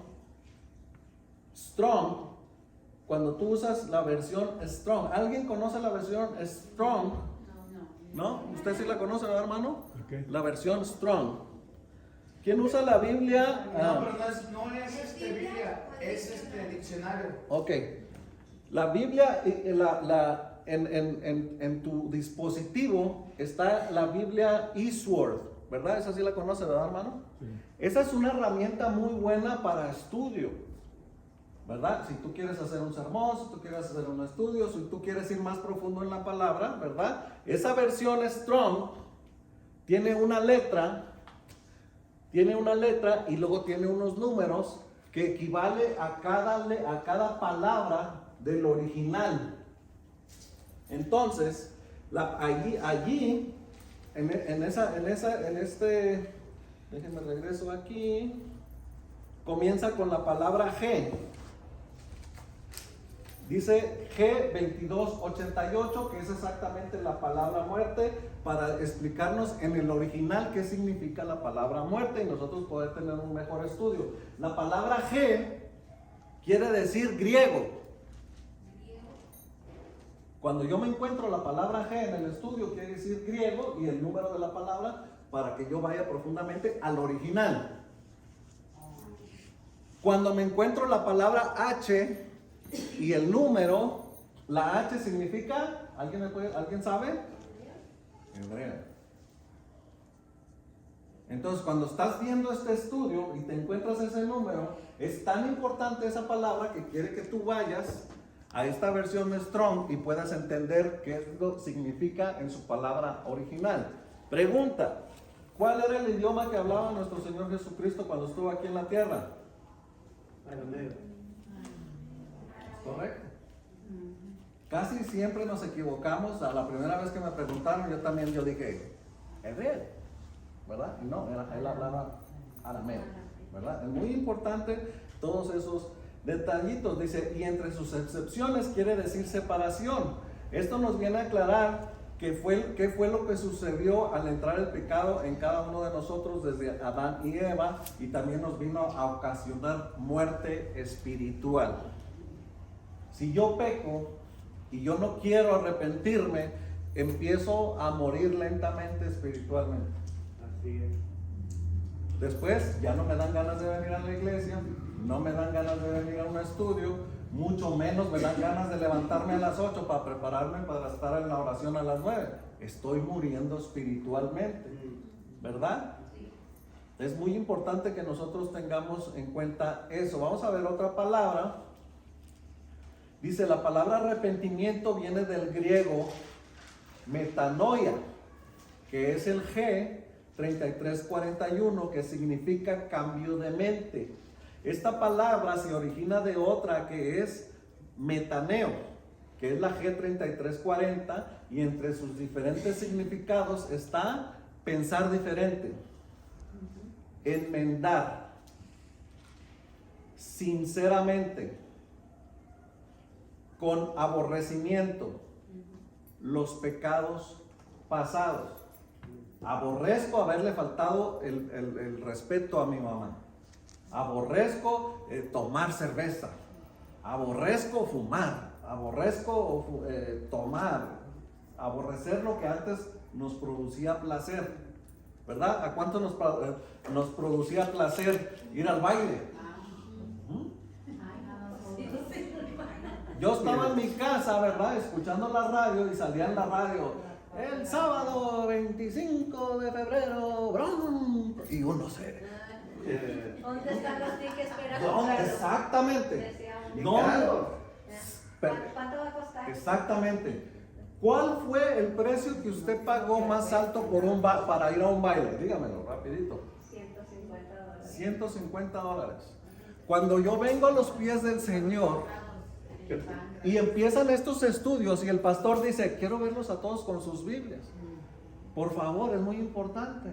[SPEAKER 1] Strong, ¿alguien conoce la versión Strong? ¿No? ¿Usted sí la conoce, ¿verdad, hermano?
[SPEAKER 6] Ok.
[SPEAKER 1] La versión Strong. ¿Quién usa la Biblia?
[SPEAKER 4] No, pero no es Biblia, es diccionario.
[SPEAKER 1] Ok. La Biblia, en tu dispositivo está la Biblia eSword, ¿verdad? Esa sí la conoce, ¿verdad, hermano?
[SPEAKER 6] Sí.
[SPEAKER 1] Esa es una herramienta muy buena para estudio, ¿verdad? Si tú quieres hacer un sermón, si tú quieres hacer un estudio, si tú quieres ir más profundo en la palabra, ¿verdad? Esa versión Strong tiene una letra y luego tiene unos números que equivale a cada palabra del original. Entonces, allí, déjenme regreso aquí, comienza con la palabra G. Dice G2288, que es exactamente la palabra muerte, para explicarnos en el original qué significa la palabra muerte y nosotros poder tener un mejor estudio. La palabra G quiere decir griego. Cuando yo me encuentro la palabra G en el estudio, quiere decir griego y el número de la palabra para que yo vaya profundamente al original. Cuando me encuentro la palabra H y el número, la H significa, ¿alguien sabe? Hebrea. Entonces, cuando estás viendo este estudio y te encuentras ese número, es tan importante esa palabra que quiere que tú vayas a esta versión Strong y puedas entender qué es lo que significa en su palabra original. Pregunta: ¿cuál era el idioma que hablaba nuestro Señor Jesucristo cuando estuvo aquí en la tierra?
[SPEAKER 5] Arameo.
[SPEAKER 1] ¿Correcto? Casi siempre nos equivocamos. A la primera vez que me preguntaron, yo dije hebreo, ¿verdad? Y no, él hablaba arameo, ¿verdad? Es muy importante todos esos detallitos. Dice, y entre sus excepciones quiere decir separación. Esto nos viene a aclarar qué fue lo que sucedió al entrar el pecado en cada uno de nosotros desde Adán y Eva, y también nos vino a ocasionar muerte espiritual. Si yo peco y yo no quiero arrepentirme, empiezo a morir lentamente espiritualmente.
[SPEAKER 5] Así es.
[SPEAKER 1] Después ya no me dan ganas de venir a la iglesia, no me dan ganas de venir a un estudio, mucho menos me dan ganas de levantarme a las 8 para prepararme para estar en la oración a las 9. Estoy muriendo espiritualmente, ¿verdad? Es muy importante que nosotros tengamos en cuenta eso. Vamos a ver otra palabra. Dice, la palabra arrepentimiento viene del griego metanoia, que es el G3341, que significa cambio de mente. Esta palabra se origina de otra que es metaneo, que es la G3340, y entre sus diferentes significados está pensar diferente, enmendar, sinceramente, con aborrecimiento, los pecados pasados. Aborrezco haberle faltado el respeto a mi mamá. Aborrezco tomar cerveza. Aborrezco fumar. Aborrezco tomar. Aborrecer lo que antes nos producía placer. ¿Verdad? ¿A cuánto nos producía placer ir al baile? Yo estaba en mi casa, ¿verdad? Escuchando la radio y salía en la radio. El sábado 25 de febrero, brum, y uno se...
[SPEAKER 6] ¿Dónde están los tickets para
[SPEAKER 1] No,
[SPEAKER 6] comprarlos?
[SPEAKER 1] exactamente.
[SPEAKER 6] Decía uno.
[SPEAKER 1] No,
[SPEAKER 6] ¿Cuánto va a costar?
[SPEAKER 1] exactamente. ¿Cuál fue el precio que usted pagó más alto por para ir a un baile? Dígamelo rapidito.
[SPEAKER 6] $150.
[SPEAKER 1] $150. Cuando yo vengo a los pies del Señor y empiezan estos estudios y el pastor dice, quiero verlos a todos con sus Biblias. Por favor, es muy importante.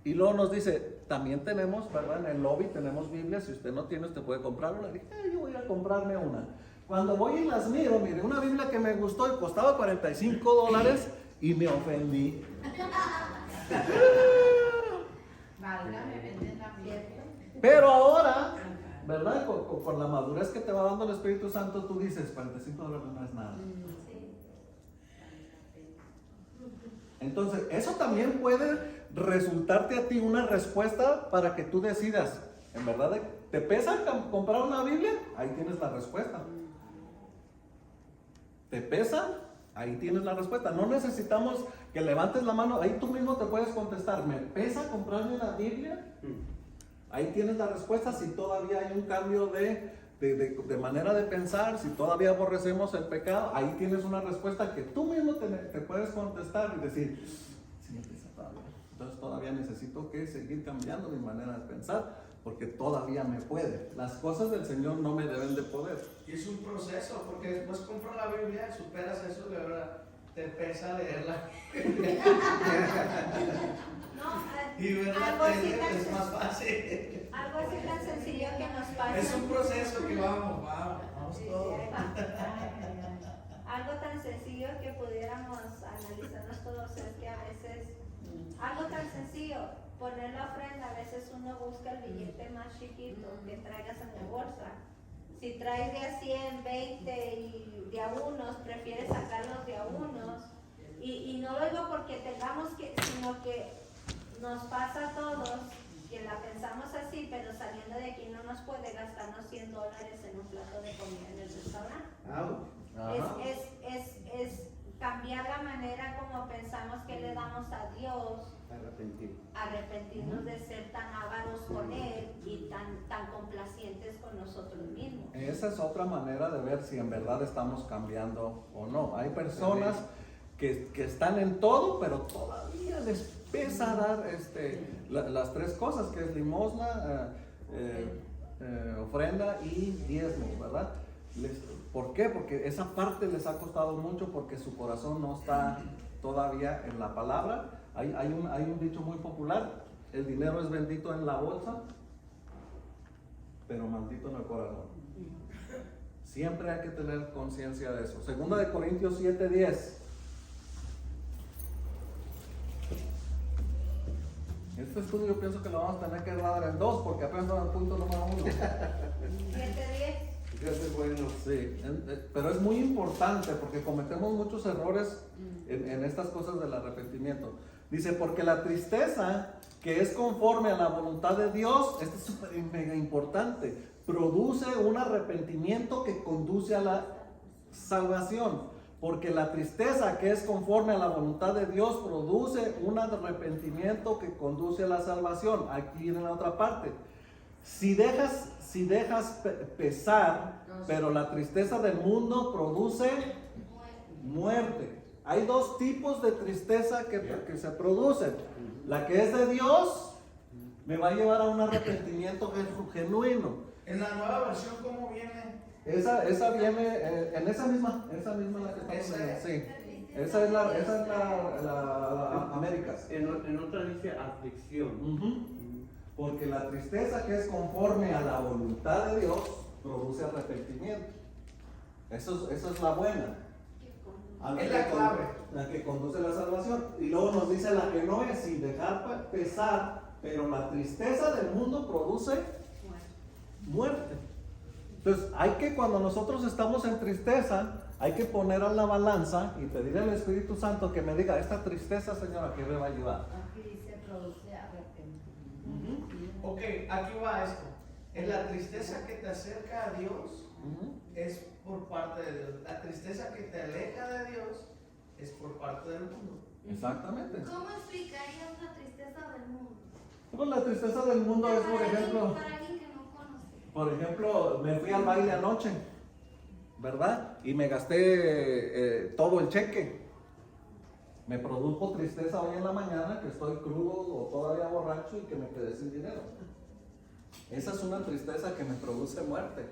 [SPEAKER 1] Y luego nos dice, también tenemos, ¿verdad? En el lobby tenemos Biblias. Si usted no tiene, usted puede comprar una. Dije, yo voy a comprarme una. Cuando voy y las miro, mire, una Biblia que me gustó y costaba $45 y me ofendí.
[SPEAKER 3] Válgame, venden la mierda.
[SPEAKER 1] Pero ahora, ¿verdad? Con la madurez que te va dando el Espíritu Santo, tú dices, $45 no es nada. Entonces, eso también puede resultarte a ti una respuesta para que tú decidas, en verdad, ¿te pesa comprar una Biblia? Ahí tienes la respuesta. ¿Te pesa? Ahí tienes la respuesta. No necesitamos que levantes la mano, ahí tú mismo te puedes contestar, ¿me pesa comprarme una Biblia? Ahí tienes la respuesta. Si todavía hay un cambio de manera de pensar, si todavía aborrecemos el pecado, ahí tienes una respuesta que tú mismo te puedes contestar y decir, sí me pesa todavía. Entonces todavía necesito que seguir cambiando mi manera de pensar, porque todavía me puede. Las cosas del Señor no me deben de poder.
[SPEAKER 4] Y es un proceso, porque después compras la Biblia, superas eso, de verdad, te pesa leerla.
[SPEAKER 6] No,
[SPEAKER 4] Y verla
[SPEAKER 6] algo así
[SPEAKER 4] tele
[SPEAKER 6] tan
[SPEAKER 4] es más fácil.
[SPEAKER 6] algo así tan sencillo que nos pasa.
[SPEAKER 4] Es un proceso que vamos
[SPEAKER 6] Sí,
[SPEAKER 4] todos.
[SPEAKER 6] ahí va. Algo tan sencillo que pudiéramos analizarnos todos es que a veces, algo tan sencillo, poner la ofrenda, a veces uno busca el billete más chiquito que traigas en la bolsa. Si traes de a 100, 20 y de a unos, prefieres sacarlos de a unos. Y no lo digo porque tengamos que, sino que nos pasa a todos, que la pensamos así, pero saliendo de aquí no nos puede gastarnos $100 en un plato de comida en el restaurante. Es cambiar la manera como pensamos que le damos a Dios, arrepentirnos de ser tan ávaros con Él y tan complacientes con nosotros mismos.
[SPEAKER 1] Esa es otra manera de ver si en verdad estamos cambiando o no. Hay personas que están en todo, pero todavía les pesa dar las tres cosas, que es limosna, ofrenda y diezmo, ¿verdad? ¿Por qué? Porque esa parte les ha costado mucho, porque su corazón no está todavía en la palabra. Hay un dicho muy popular: el dinero es bendito en la bolsa, pero maldito en el corazón. Siempre hay que tener conciencia de eso. Segunda de Corintios 7:10. Este estudio yo pienso que lo vamos a tener que grabar en dos porque apenas estamos en el punto número 1.
[SPEAKER 6] 7:10.
[SPEAKER 5] Eso es bueno.
[SPEAKER 1] Sí, pero es muy importante porque cometemos muchos errores en estas cosas del arrepentimiento. Dice, porque la tristeza que es conforme a la voluntad de Dios, esto es súper mega importante, produce un arrepentimiento que conduce a la salvación. Porque la tristeza que es conforme a la voluntad de Dios produce un arrepentimiento que conduce a la salvación. Aquí en la otra parte. Si dejas pesar, pero la tristeza del mundo produce muerte. Hay dos tipos de tristeza que se producen. La que es de Dios me va a llevar a un arrepentimiento genuino.
[SPEAKER 4] En la nueva versión, ¿cómo viene?
[SPEAKER 1] Esa viene en esa misma la que estamos
[SPEAKER 4] Esa
[SPEAKER 1] leyendo.
[SPEAKER 4] es.
[SPEAKER 1] Sí. Esa es la América.
[SPEAKER 5] En otra dice aflicción.
[SPEAKER 1] Ujú. Porque la tristeza que es conforme a la voluntad de Dios produce arrepentimiento. Eso es la buena.
[SPEAKER 4] Es la clave.
[SPEAKER 1] La que conduce a la salvación. Y luego nos dice la que no es, sin dejar pesar, pero la tristeza del mundo produce muerte. Entonces, cuando nosotros estamos en tristeza, hay que poner a la balanza y pedir al Espíritu Santo que me diga, esta tristeza, Señor, ¿a qué me va a llevar?
[SPEAKER 3] Aquí dice produce arrepentimiento.
[SPEAKER 4] Ok, aquí va esto. En la tristeza que te acerca a Dios es por parte de Dios. La tristeza que te aleja de Dios es por parte del mundo.
[SPEAKER 1] Exactamente.
[SPEAKER 2] ¿Cómo explicarías la tristeza del mundo?
[SPEAKER 1] Pues la tristeza del mundo es, por ejemplo,
[SPEAKER 2] Para alguien que no conoce.
[SPEAKER 1] Por ejemplo, me fui al baile anoche, ¿verdad? Y me gasté todo el cheque. Me produjo tristeza hoy en la mañana que estoy crudo o todavía borracho y que me quedé sin dinero. Esa es una tristeza que me produce muerte.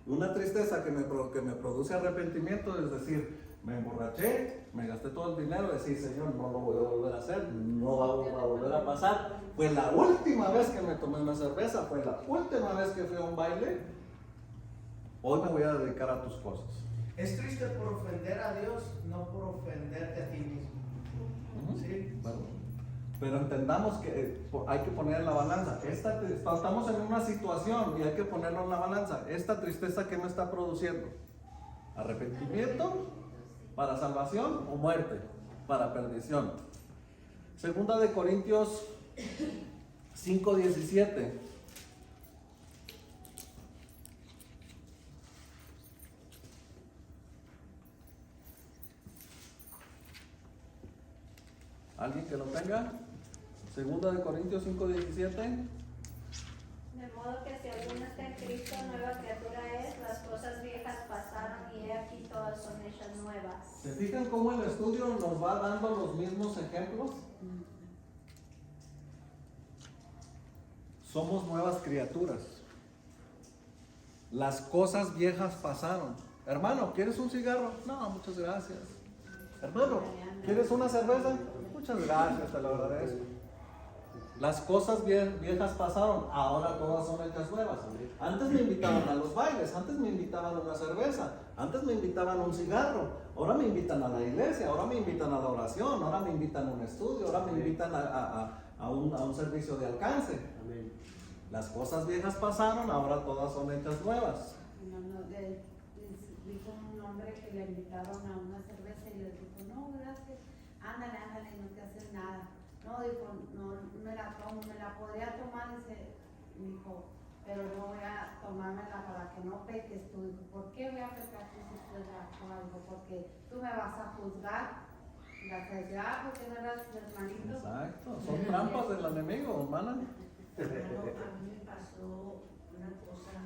[SPEAKER 1] Una tristeza que me produce arrepentimiento, es decir, me emborraché, me gasté todo el dinero, decir, Señor, no lo voy a volver a hacer, no va a volver a pasar. Fue la última vez que me tomé una cerveza, fue la última vez que fui a un baile. Hoy me voy a dedicar a tus cosas.
[SPEAKER 4] Es triste por ofender a Dios, no por ofenderte a ti mismo. ¿Sí?
[SPEAKER 1] Bueno, pero entendamos que hay que poner en la balanza. Estamos en una situación y hay que ponerlo en la balanza. Esta tristeza, ¿qué me está produciendo? ¿Arrepentimiento para salvación o muerte para perdición? Segunda de Corintios 5:17. ¿Alguien que lo tenga? Segunda de Corintios 5:17.
[SPEAKER 6] De modo que si alguno está en Cristo, nueva criatura es, las cosas viejas pasaron y he aquí todas son hechas nuevas.
[SPEAKER 1] ¿Se fijan cómo el estudio nos va dando los mismos ejemplos? Somos nuevas criaturas. Las cosas viejas pasaron. Hermano, ¿quieres un cigarro? No, muchas gracias. Hermano, ¿quieres una cerveza? Muchas gracias, te lo agradezco. Las cosas viejas pasaron, ahora todas son hechas nuevas. Antes me invitaban a los bailes, antes me invitaban a una cerveza, antes me invitaban a un cigarro, ahora me invitan a la iglesia, ahora me invitan a la oración, ahora me invitan a un estudio, ahora me invitan a un servicio de alcance.
[SPEAKER 5] Amén.
[SPEAKER 1] Las cosas viejas pasaron, ahora todas son hechas nuevas.
[SPEAKER 3] Dijo un hombre que le invitaron a una cerveza y le dijo, no, gracias, ándale, no te haces nada. No, dijo, no me la tomo, me la podría tomar, dijo, pero no voy a tomármela para que no peques tú. Dijo, ¿por qué voy a pecar tú si tú la tomas? Dijo, porque tú me vas a juzgar, y vas a decir, porque no eras hermanito.
[SPEAKER 1] Exacto, son trampas del enemigo, hermana.
[SPEAKER 7] Hermano, a mí me pasó una cosa,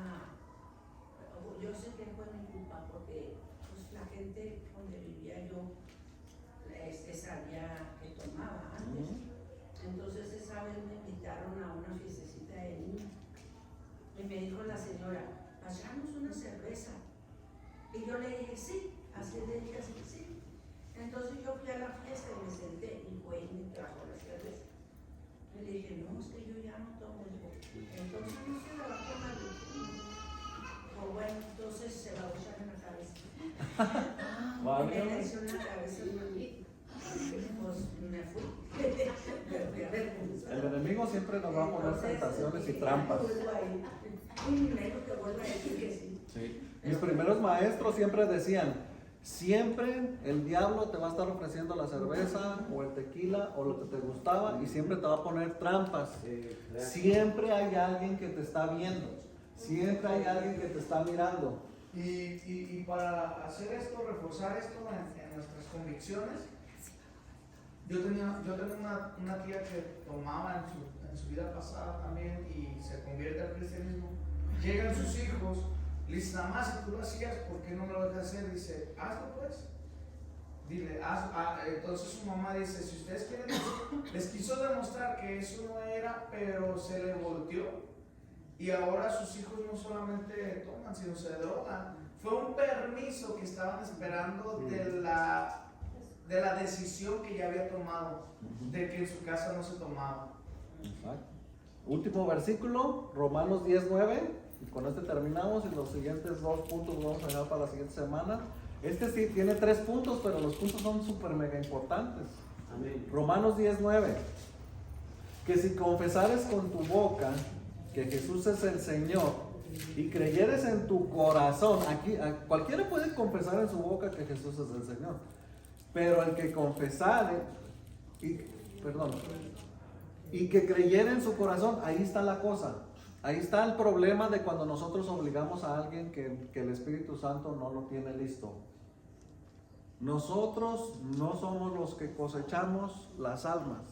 [SPEAKER 7] yo sé que fue mi culpa porque pues, la gente donde vivía yo sabía que tomaba antes. Entonces esa vez me invitaron a una fiestecita de niños y me dijo la señora, pasamos una cerveza. Y yo le dije, sí, así le dije así, sí. Entonces yo fui a la fiesta y me senté y fue y me trajo la cerveza. Y le dije, no, es que yo ya no tomo. Digo, entonces no se la va a tomar. Dijo, bueno, entonces se va
[SPEAKER 1] siempre nos va a poner
[SPEAKER 7] Entonces,
[SPEAKER 1] tentaciones y trampas.
[SPEAKER 7] Uy, me dijo que vuelva a decir que sí.
[SPEAKER 1] Sí. Mis primeros maestros siempre decían, siempre el diablo te va a estar ofreciendo la cerveza o el tequila o lo que te gustaba y siempre te va a poner trampas. Siempre hay alguien que te está viendo, siempre hay alguien que te está mirando.
[SPEAKER 4] Y para hacer esto, reforzar esto en nuestras convicciones, yo tenía una tía que tomaba en su vida pasada también y se convierte al cristianismo. Llegan sus hijos, le dicen, nada más si tú lo hacías, ¿por qué no me lo dejas hacer? Dice, hazlo pues. Dile, entonces su mamá dice, si ustedes quieren eso, les quiso demostrar que eso no era, pero se le volteó. Y ahora sus hijos no solamente toman, sino se drogan. Fue un permiso que estaban esperando de la decisión que ya había tomado, de que en su casa no se tomaba.
[SPEAKER 1] Exacto. Último versículo, Romanos 10:9, y con este terminamos, y los siguientes 2 puntos los vamos a dejar para la siguiente semana. Este sí tiene 3 puntos, pero los puntos son súper mega importantes.
[SPEAKER 5] Amén.
[SPEAKER 1] Romanos 10:9, que si confesares con tu boca que Jesús es el Señor y creyeres en tu corazón, aquí cualquiera puede confesar en su boca que Jesús es el Señor, pero el que confesare y que creyera en su corazón, ahí está la cosa, ahí está el problema de cuando nosotros obligamos a alguien que el Espíritu Santo no lo tiene listo. Nosotros no somos los que cosechamos las almas.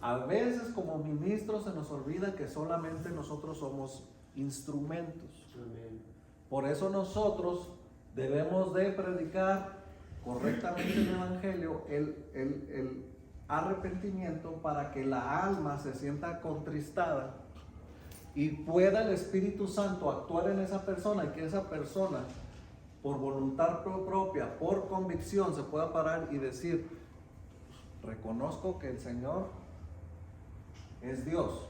[SPEAKER 1] A veces como ministros se nos olvida que solamente nosotros somos instrumentos.
[SPEAKER 5] Amén.
[SPEAKER 1] Por eso nosotros debemos de predicar correctamente el Evangelio, el arrepentimiento, para que la alma se sienta contristada y pueda el Espíritu Santo actuar en esa persona y que esa persona, por voluntad propia, por convicción, se pueda parar y decir, reconozco que el Señor es Dios,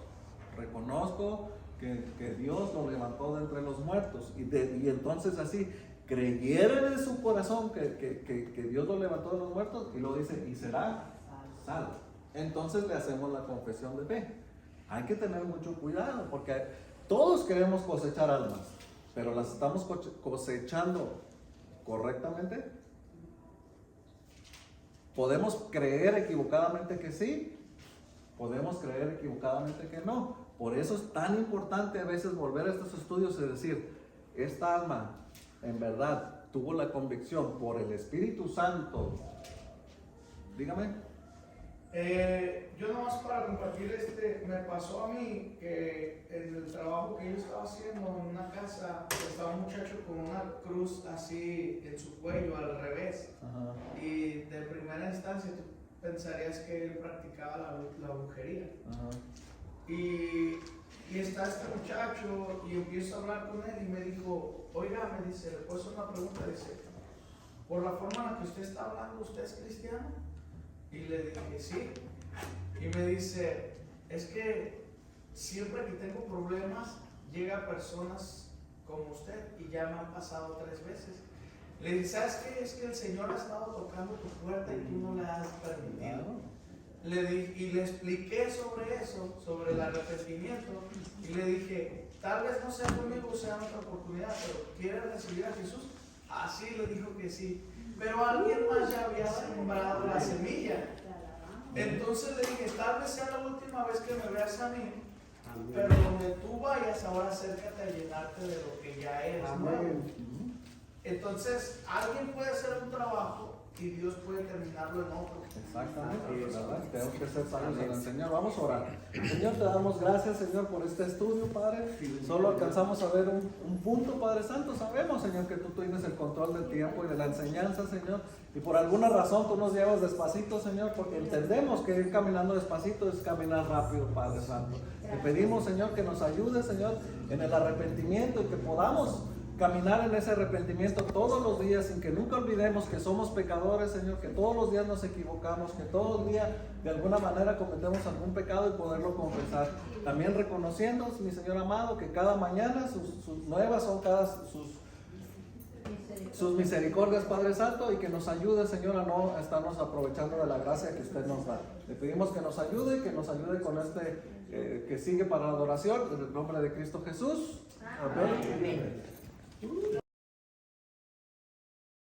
[SPEAKER 1] reconozco que Dios lo levantó de entre los muertos, y entonces así creyeron en su corazón que Dios lo levantó de los muertos, y lo dice, y será salvo. Entonces le hacemos la confesión de fe. Hay que tener mucho cuidado, porque todos queremos cosechar almas, pero las estamos cosechando correctamente. Podemos creer equivocadamente que sí, podemos creer equivocadamente que no. Por eso es tan importante a veces volver a estos estudios y decir, esta alma en verdad tuvo la convicción por el Espíritu Santo. Dígame.
[SPEAKER 4] Yo nomás para compartir, me pasó a mí que en el trabajo que yo estaba haciendo en una casa, estaba un muchacho con una cruz así en su cuello al revés.
[SPEAKER 1] Ajá.
[SPEAKER 4] Y de primera instancia tú pensarías que él practicaba la brujería.
[SPEAKER 1] Ajá.
[SPEAKER 4] Y está este muchacho y empiezo a hablar con él y me dijo, oiga, me dice, ¿le puedo hacer una pregunta? Dice, por la forma en la que usted está hablando, ¿usted es cristiano? Y le dije, sí. Y me dice, es que siempre que tengo problemas, llega personas como usted y ya me han pasado 3 veces. Le dije, ¿sabes qué? Es que el Señor ha estado tocando tu puerta y tú no le has permitido. Le dije, y le expliqué sobre eso, sobre el arrepentimiento, y le dije, tal vez no sea conmigo, sea en otra oportunidad, pero ¿quieres recibir a Jesús? Así le dijo que sí. Pero alguien más ya había sembrado la semilla. Entonces le dije, tal vez sea la última vez que me veas a mí, pero donde tú vayas, ahora acércate a llenarte de lo que ya eres nuevo. Entonces, alguien puede hacer un trabajo y Dios puede terminarlo en otro.
[SPEAKER 1] Exactamente, ¿verdad? Tenemos que ser sabios en el Señor. Vamos a orar. Señor, te damos gracias, Señor, por este estudio, Padre. Solo alcanzamos a ver un punto, Padre Santo. Sabemos, Señor, que tú tienes el control del tiempo y de la enseñanza, Señor. Y por alguna razón tú nos llevas despacito, Señor, porque entendemos que ir caminando despacito es caminar rápido, Padre Santo. Te pedimos, Señor, que nos ayudes, Señor, en el arrepentimiento y que podamos caminar en ese arrepentimiento todos los días, sin que nunca olvidemos que somos pecadores, Señor, que todos los días nos equivocamos, que todos los días de alguna manera cometemos algún pecado y poderlo confesar. También reconociendo, mi Señor amado, que cada mañana sus nuevas son sus sus misericordias, Padre Santo, y que nos ayude, Señor, a no estarnos aprovechando de la gracia que usted nos da. Le pedimos que nos ayude con que sigue para la adoración, en el nombre de Cristo Jesús. Amén.